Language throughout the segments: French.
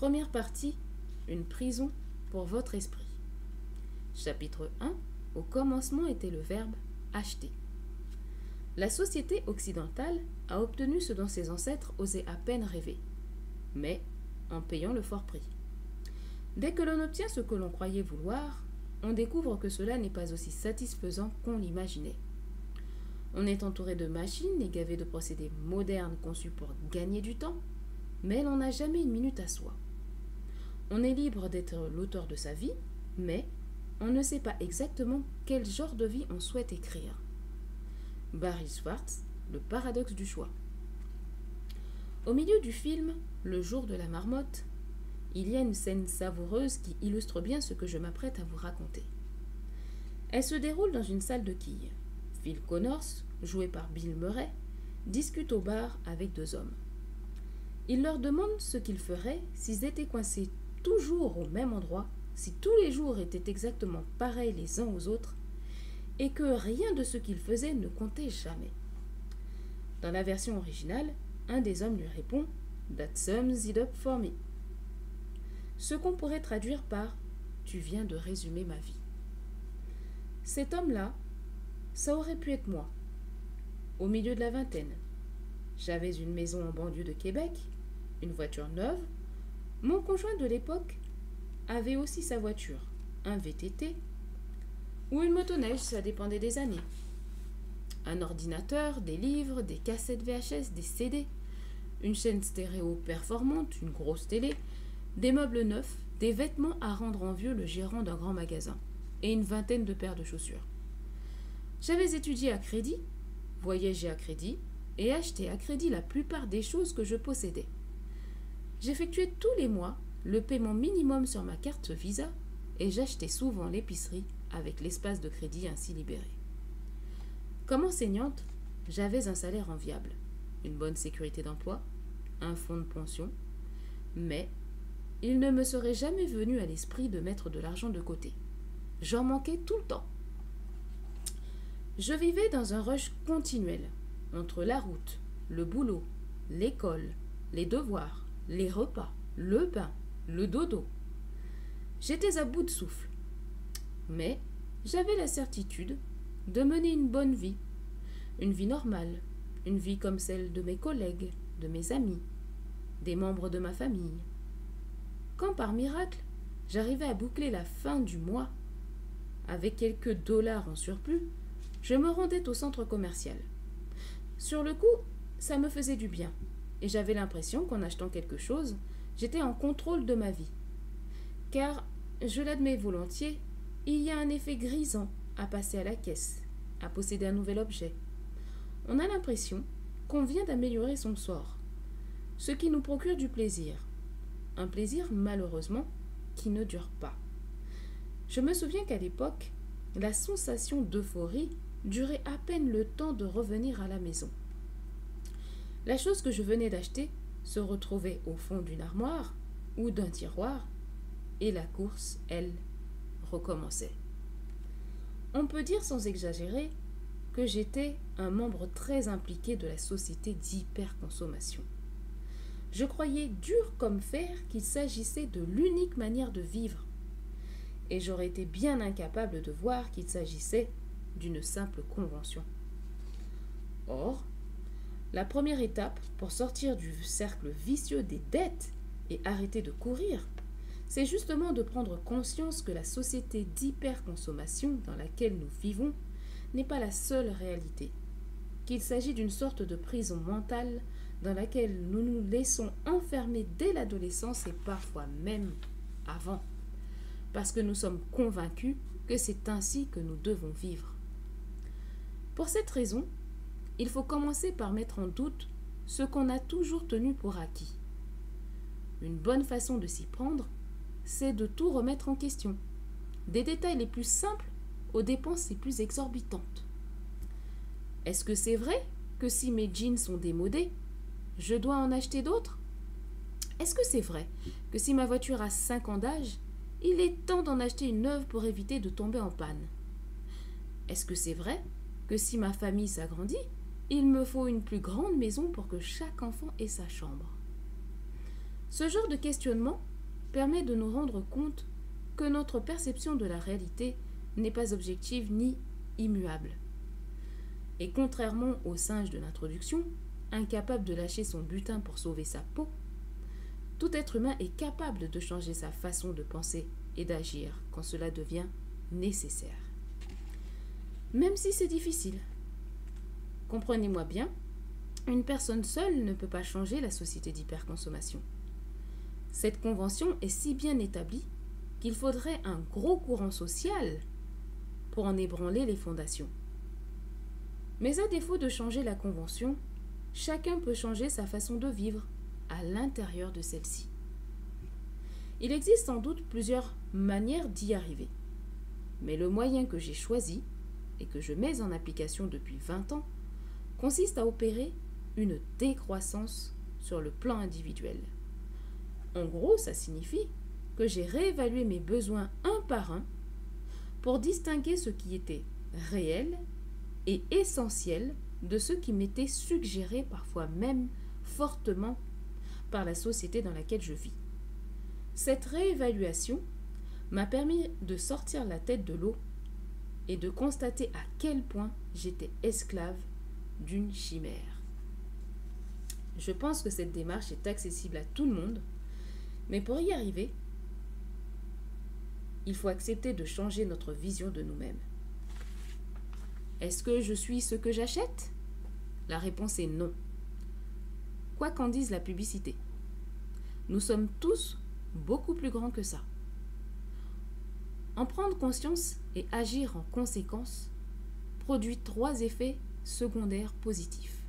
Première partie, une prison pour votre esprit. Chapitre 1. Au commencement était le verbe acheter. La société occidentale a obtenu ce dont ses ancêtres osaient à peine rêver, mais en payant le fort prix. Dès que l'on obtient ce que l'on croyait vouloir, on découvre que cela n'est pas aussi satisfaisant qu'on l'imaginait. On est entouré de machines et gavé de procédés modernes conçus pour gagner du temps, mais l'on n'a jamais une minute à soi. On est libre d'être l'auteur de sa vie, mais on ne sait pas exactement quel genre de vie on souhaite écrire. Barry Schwartz, le paradoxe du choix. Au milieu du film « Le jour de la marmotte », il y a une scène savoureuse qui illustre bien ce que je m'apprête à vous raconter. Elle se déroule dans une salle de quilles. Phil Connors, joué par Bill Murray, discute au bar avec deux hommes. Il leur demande ce qu'ils feraient s'ils étaient coincés toujours au même endroit, si tous les jours étaient exactement pareils les uns aux autres, et que rien de ce qu'ils faisaient ne comptait jamais. Dans la version originale, un des hommes lui répond « That sums it up for me », ce qu'on pourrait traduire par « Tu viens de résumer ma vie ». Cet homme-là, ça aurait pu être moi, au milieu de la vingtaine. J'avais une maison en banlieue de Québec, une voiture neuve. Mon conjoint de l'époque avait aussi sa voiture, un VTT ou une motoneige, ça dépendait des années. Un ordinateur, des livres, des cassettes VHS, des CD, une chaîne stéréo performante, une grosse télé, des meubles neufs, des vêtements à rendre envieux le gérant d'un grand magasin et une vingtaine de paires de chaussures. J'avais étudié à crédit, voyagé à crédit et acheté à crédit la plupart des choses que je possédais. J'effectuais tous les mois le paiement minimum sur ma carte Visa et j'achetais souvent l'épicerie avec l'espace de crédit ainsi libéré. Comme enseignante, j'avais un salaire enviable, une bonne sécurité d'emploi, un fonds de pension, mais il ne me serait jamais venu à l'esprit de mettre de l'argent de côté. J'en manquais tout le temps. Je vivais dans un rush continuel, entre la route, le boulot, l'école, les devoirs, les repas, le bain, le dodo. J'étais à bout de souffle. Mais j'avais la certitude de mener une bonne vie, une vie normale, une vie comme celle de mes collègues, de mes amis, des membres de ma famille. Quand par miracle, j'arrivais à boucler la fin du mois, avec quelques dollars en surplus, je me rendais au centre commercial. Sur le coup, ça me faisait du bien, et j'avais l'impression qu'en achetant quelque chose, j'étais en contrôle de ma vie. Car, je l'admets volontiers, il y a un effet grisant à passer à la caisse, à posséder un nouvel objet. On a l'impression qu'on vient d'améliorer son sort, ce qui nous procure du plaisir. Un plaisir, malheureusement, qui ne dure pas. Je me souviens qu'à l'époque, la sensation d'euphorie durait à peine le temps de revenir à la maison. La chose que je venais d'acheter se retrouvait au fond d'une armoire ou d'un tiroir, et la course, elle, recommençait. On peut dire sans exagérer que j'étais un membre très impliqué de la société d'hyperconsommation. Je croyais dur comme fer qu'il s'agissait de l'unique manière de vivre, et j'aurais été bien incapable de voir qu'il s'agissait d'une simple convention. Or, la première étape pour sortir du cercle vicieux des dettes et arrêter de courir, c'est justement de prendre conscience que la société d'hyperconsommation dans laquelle nous vivons n'est pas la seule réalité, qu'il s'agit d'une sorte de prison mentale dans laquelle nous nous laissons enfermer dès l'adolescence et parfois même avant, parce que nous sommes convaincus que c'est ainsi que nous devons vivre. Pour cette raison, il faut commencer par mettre en doute ce qu'on a toujours tenu pour acquis. Une bonne façon de s'y prendre, c'est de tout remettre en question, des détails les plus simples aux dépenses les plus exorbitantes. Est-ce que c'est vrai que si mes jeans sont démodés, je dois en acheter d'autres? Est-ce que c'est vrai que si ma voiture a 5 ans d'âge, il est temps d'en acheter une neuve pour éviter de tomber en panne? Est-ce que c'est vrai que si ma famille s'agrandit, il me faut une plus grande maison pour que chaque enfant ait sa chambre? Ce genre de questionnement permet de nous rendre compte que notre perception de la réalité n'est pas objective ni immuable. Et contrairement au singe de l'introduction, incapable de lâcher son butin pour sauver sa peau, tout être humain est capable de changer sa façon de penser et d'agir quand cela devient nécessaire. Même si c'est difficile. Comprenez-moi bien, une personne seule ne peut pas changer la société d'hyperconsommation. Cette convention est si bien établie qu'il faudrait un gros courant social pour en ébranler les fondations. Mais à défaut de changer la convention, chacun peut changer sa façon de vivre à l'intérieur de celle-ci. Il existe sans doute plusieurs manières d'y arriver. Mais le moyen que j'ai choisi et que je mets en application depuis 20 ans consiste à opérer une décroissance sur le plan individuel. En gros, ça signifie que j'ai réévalué mes besoins un par un pour distinguer ce qui était réel et essentiel de ce qui m'était suggéré, parfois même fortement, par la société dans laquelle je vis. Cette réévaluation m'a permis de sortir la tête de l'eau et de constater à quel point j'étais esclave d'une chimère. Je pense que cette démarche est accessible à tout le monde, mais pour y arriver, il faut accepter de changer notre vision de nous-mêmes. Est-ce que je suis ce que j'achète ? La réponse est non. Quoi qu'en dise la publicité, nous sommes tous beaucoup plus grands que ça. En prendre conscience et agir en conséquence produit 3 effets secondaires positifs.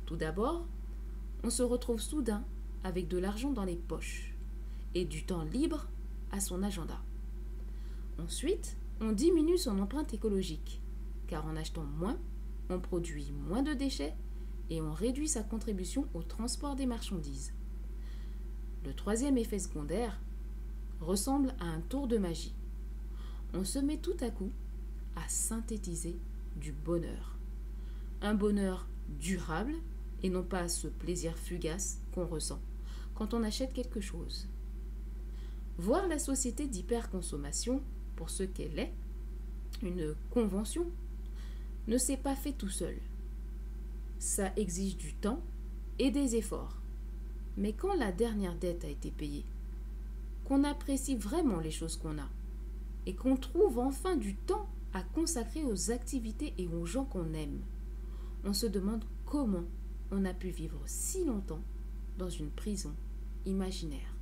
Tout d'abord, on se retrouve soudain avec de l'argent dans les poches et du temps libre à son agenda. Ensuite, on diminue son empreinte écologique, car en achetant moins, on produit moins de déchets et on réduit sa contribution au transport des marchandises. Le 3e effet secondaire ressemble à un tour de magie. On se met tout à coup à synthétiser du bonheur. Un bonheur durable et non pas ce plaisir fugace qu'on ressent quand on achète quelque chose. Voir la société d'hyperconsommation pour ce qu'elle est, une convention, ne s'est pas fait tout seul. Ça exige du temps et des efforts. Mais quand la dernière dette a été payée, qu'on apprécie vraiment les choses qu'on a, et qu'on trouve enfin du temps à consacrer aux activités et aux gens qu'on aime, on se demande comment on a pu vivre si longtemps dans une prison imaginaire.